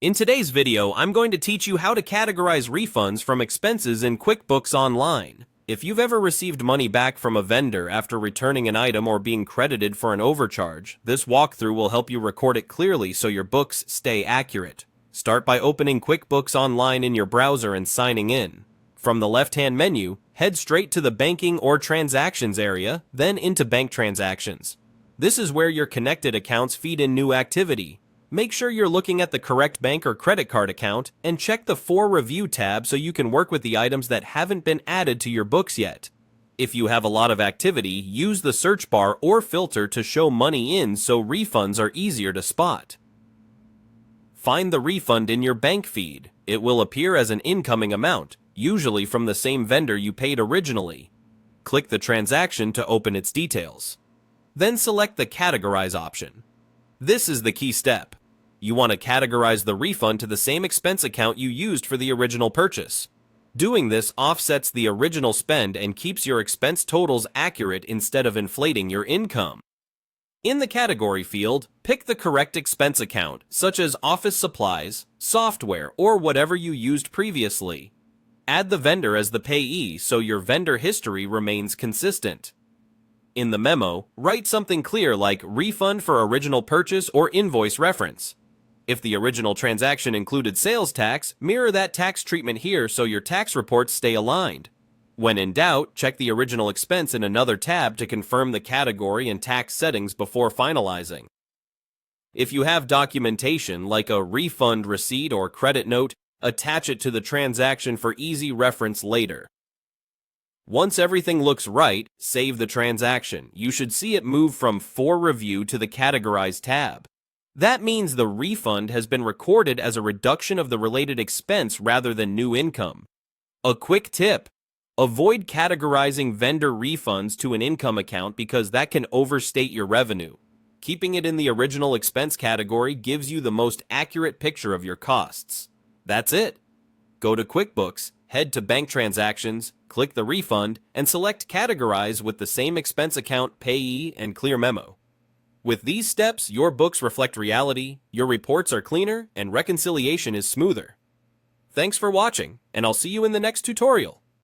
In today's video, I'm going to teach you how to categorize refunds from expenses in QuickBooks Online. If you've ever received money back from a vendor after returning an item or being credited for an overcharge, this walkthrough will help you record it clearly so your books stay accurate. Start by opening QuickBooks Online in your browser and signing in. From the left-hand menu, head straight to the Banking or Transactions area, then into Bank Transactions. This is where your connected accounts feed in new activity. Make sure you're looking at the correct bank or credit card account, and check the For Review tab so you can work with the items that haven't been added to your books yet. If you have a lot of activity, use the search bar or filter to show money in so refunds are easier to spot. Find the refund in your bank feed. It will appear as an incoming amount, usually from the same vendor you paid originally. Click the transaction to open its details. Then select the Categorize option. This is the key step. You want to categorize the refund to the same expense account you used for the original purchase. Doing this offsets the original spend and keeps your expense totals accurate instead of inflating your income. In the category field, pick the correct expense account, such as office supplies, software, or whatever you used previously. Add the vendor as the payee so your vendor history remains consistent. In the memo, write something clear like refund for original purchase or invoice reference. If the original transaction included sales tax, mirror that tax treatment here so your tax reports stay aligned. When in doubt, check the original expense in another tab to confirm the category and tax settings before finalizing. If you have documentation like a refund receipt or credit note, attach it to the transaction for easy reference later. Once everything looks right, save the transaction. You should see it move from For Review to the Categorize tab. That means the refund has been recorded as a reduction of the related expense rather than new income. A quick tip: avoid categorizing vendor refunds to an income account because that can overstate your revenue. Keeping it in the original expense category gives you the most accurate picture of your costs. That's it. Go to QuickBooks, head to Bank Transactions, click the refund, and select Categorize with the same expense account, payee, and clear memo. With these steps, your books reflect reality, your reports are cleaner, and reconciliation is smoother. Thanks for watching, and I'll see you in the next tutorial.